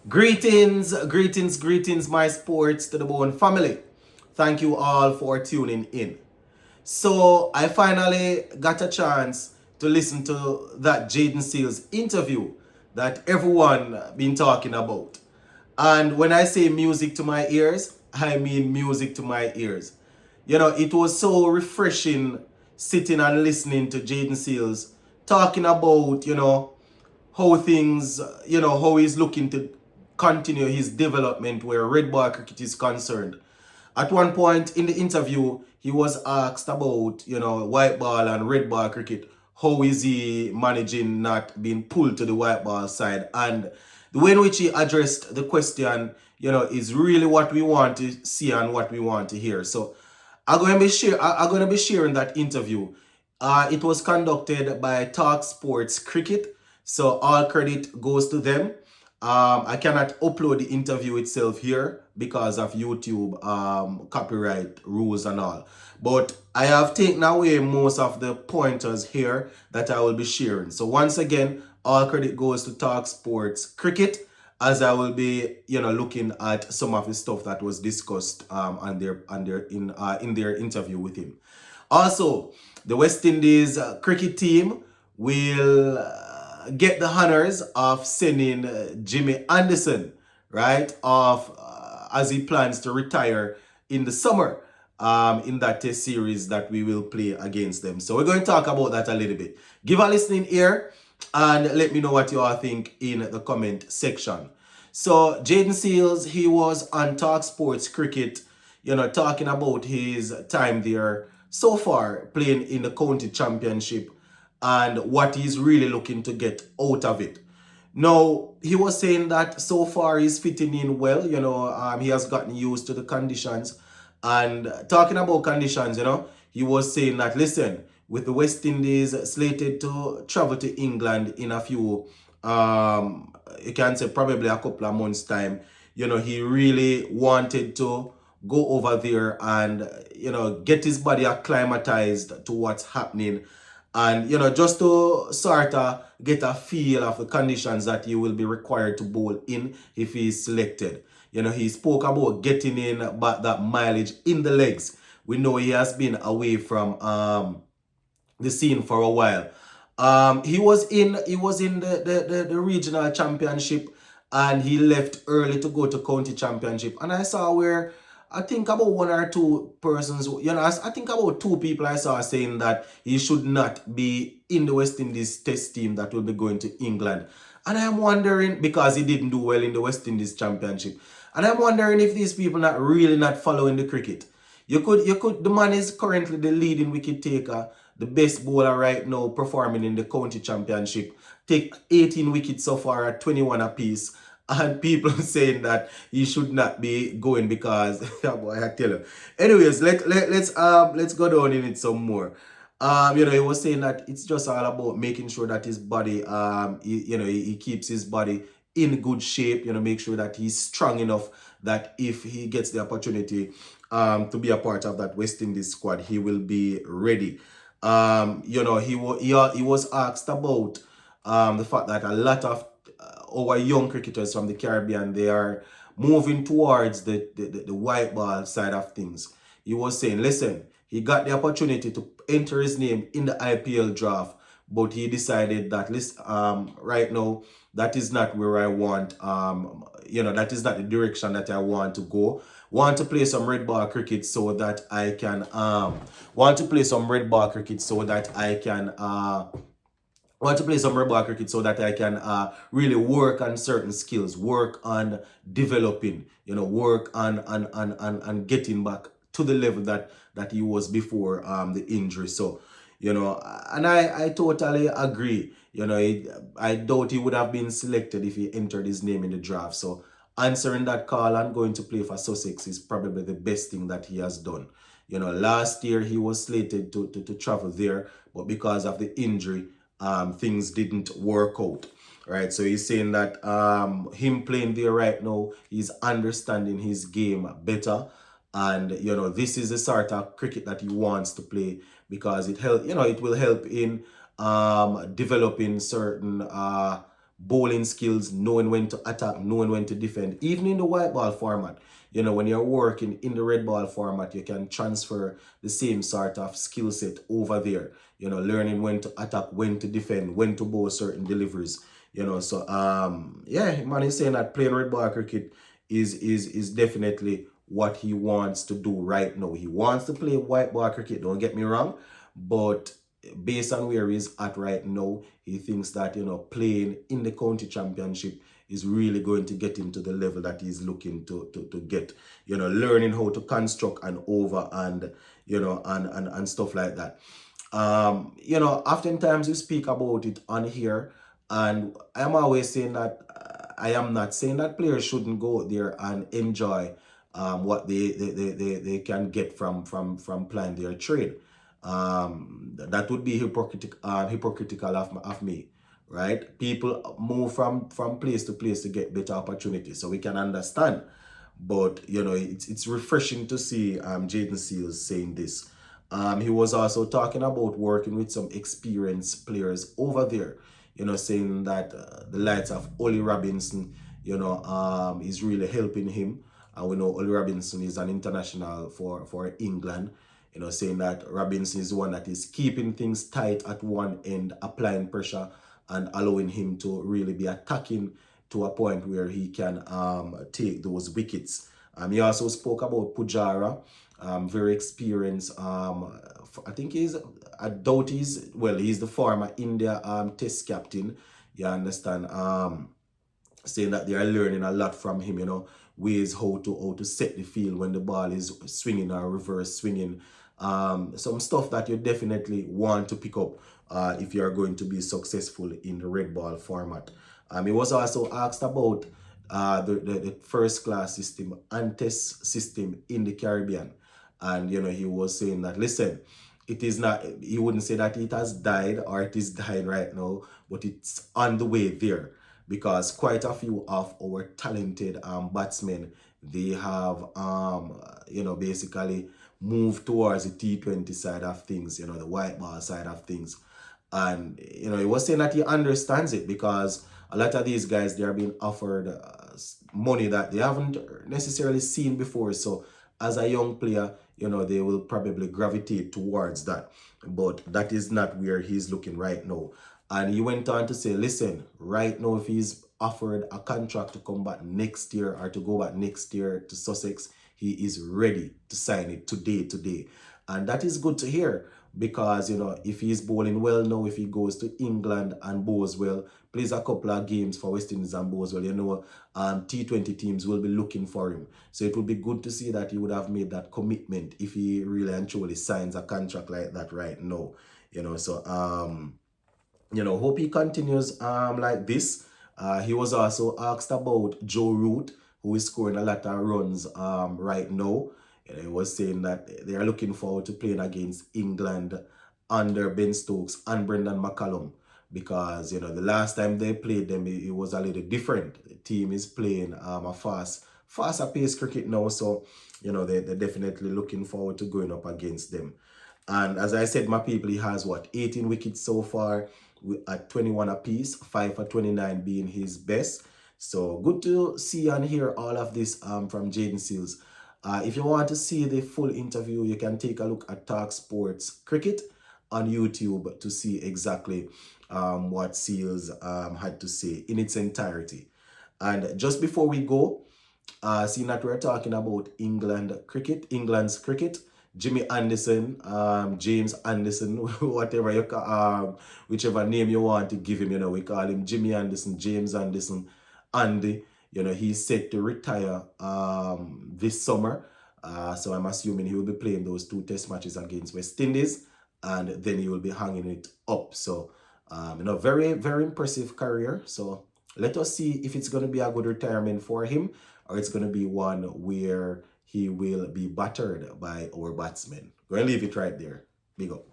Greetings, my sports to the bone family. Thank you all for tuning in. So, I finally got a chance to listen to that Jayden Seales interview that everyone been talking about. And when I say music to my ears, I mean music to my ears. It was so refreshing sitting and listening to Jayden Seales talking about, how things, how he's looking to continue his development where red ball cricket is concerned. At one point in the interview, he was asked about, white ball and red ball cricket. How is he managing not being pulled to the white ball side? And the way in which he addressed the question, is really what we want to see and what we want to hear. So I'm going to be sharing that interview. It was conducted by Talk Sports Cricket, so all credit goes to them. I cannot upload the interview itself here because of YouTube copyright rules and all. But I have taken away most of the pointers here that I will be sharing. So once again, all credit goes to Talk Sports Cricket, as I will be, looking at some of the stuff that was discussed in their interview with him. Also, the West Indies cricket team will get the honors of sending Jimmy Anderson, right, off as he plans to retire in the summer in that test series that we will play against them. So we're going to talk about that a little bit. Give a listening ear and let me know what you all think in the comment section. So Jayden Seales, he was on Talk Sports Cricket, talking about his time there so far playing in the county championship and what he's really looking to get out of it. Now, he was saying that so far he's fitting in well, he has gotten used to the conditions. And talking about conditions, he was saying that, listen, with the West Indies slated to travel to England in a few, you can say probably a couple of months' time, he really wanted to go over there and, get his body acclimatized to what's happening. And, just to sort of get a feel of the conditions that he will be required to bowl in if he's selected. He spoke about getting in but that mileage in the legs. We know he has been away from the scene for a while. He was in the regional championship and he left early to go to county championship. And I saw where I think about one or two persons, I think about two people I saw saying that he should not be in the West Indies test team that will be going to England. And I'm wondering, because he didn't do well in the West Indies championship, and I'm wondering if these people not following the cricket. The man is currently the leading wicket taker, the best bowler right now performing in the county championship. Take 18 wickets so far at 21 apiece. And people saying that he should not be going because boy, I tell you. Anyways, let's go down in it some more. He was saying that it's just all about making sure that his body, he keeps his body in good shape. Make sure that he's strong enough that if he gets the opportunity to be a part of that West Indies squad, he will be ready. He was asked about the fact that a lot of our young cricketers from the Caribbean, they are moving towards the white ball side of things. He was saying, listen, he got the opportunity to enter his name in the IPL draft, but he decided that right now, that is not where I want, that is not the direction that I want to go. Want to play some red ball cricket so that I can, really work on certain skills, work on developing, work on getting back to the level that he was before the injury. So, and I totally agree. I doubt he would have been selected if he entered his name in the draft. So answering that call and going to play for Sussex is probably the best thing that he has done. Last year he was slated to travel there, but because of the injury, things didn't work out, right? So he's saying that him playing there right now, he's understanding his game better, and this is the sort of cricket that he wants to play because it will help in developing certain bowling skills, knowing when to attack, knowing when to defend. Even in the white ball format, when you're working in the red ball format, you can transfer the same sort of skill set over there. Learning when to attack, when to defend, when to bowl certain deliveries. So yeah, man is saying that playing red ball cricket is definitely what he wants to do right now. He wants to play white ball cricket, don't get me wrong, but based on where he's at right now, he thinks that playing in the county championship is really going to get him to the level that he's looking to get. Learning how to construct and over and and stuff like that. Oftentimes we speak about it on here, and I'm always saying that I am not saying that players shouldn't go out there and enjoy what they can get from playing their trade. That would be hypocritical of me, right? People move from place to place to get better opportunities, so we can understand. But it's refreshing to see Jayden Seales saying this. He was also talking about working with some experienced players over there, saying that the likes of Ollie Robinson, is really helping him. And we know Ollie Robinson is an international for England, saying that Robinson is the one that is keeping things tight at one end, applying pressure and allowing him to really be attacking to a point where he can take those wickets. He also spoke about Pujara, very experienced. I think I doubt he's the former India test captain. You understand? Saying that they are learning a lot from him, ways how to set the field when the ball is swinging or reverse swinging. Some stuff that you definitely want to pick up if you are going to be successful in the red ball format. He was also asked about the first class system and test system in the Caribbean. And he was saying that, listen, it is not, he wouldn't say that it has died or it is dying right now, but it's on the way there, because quite a few of our talented batsmen, they have basically moved towards the T20 side of things, the white ball side of things. And he was saying that he understands it, because a lot of these guys, they are being offered money that they haven't necessarily seen before. So as a young player, they will probably gravitate towards that. But that is not where he's looking right now. And he went on to say, listen, right now, if he's offered a contract to come back next year or to go back next year to Sussex, he is ready to sign it today. And that is good to hear, because, if he's bowling well now, if he goes to England and bowls well, plays a couple of games for West Indies and bowls well, T20 teams will be looking for him. So it would be good to see that he would have made that commitment if he really and truly signs a contract like that right now. So hope he continues like this. He was also asked about Joe Root, who is scoring a lot of runs right now. He was saying that they are looking forward to playing against England under Ben Stokes and Brendan McCullum, because the last time they played them, it was a little different. The team is playing a faster paced cricket now, so they're definitely looking forward to going up against them. And as I said, my people, he has 18 wickets so far at 21 apiece, 5 for 29 being his best. So good to see and hear all of this from Jayden Seales. If you want to see the full interview, you can take a look at Talk Sports Cricket on YouTube to see exactly what Seales had to say in its entirety. And just before we go, seeing that we're talking about England's cricket, Jimmy Anderson, James Anderson, whatever you call, whichever name you want to give him, we call him Jimmy Anderson, James Anderson, Andy. He's set to retire this summer. So I'm assuming he will be playing those 2 test matches against West Indies, and then he will be hanging it up. So, very, very impressive career. So let us see if it's going to be a good retirement for him, or it's going to be one where he will be battered by our batsmen. Go and leave it right there. Big up.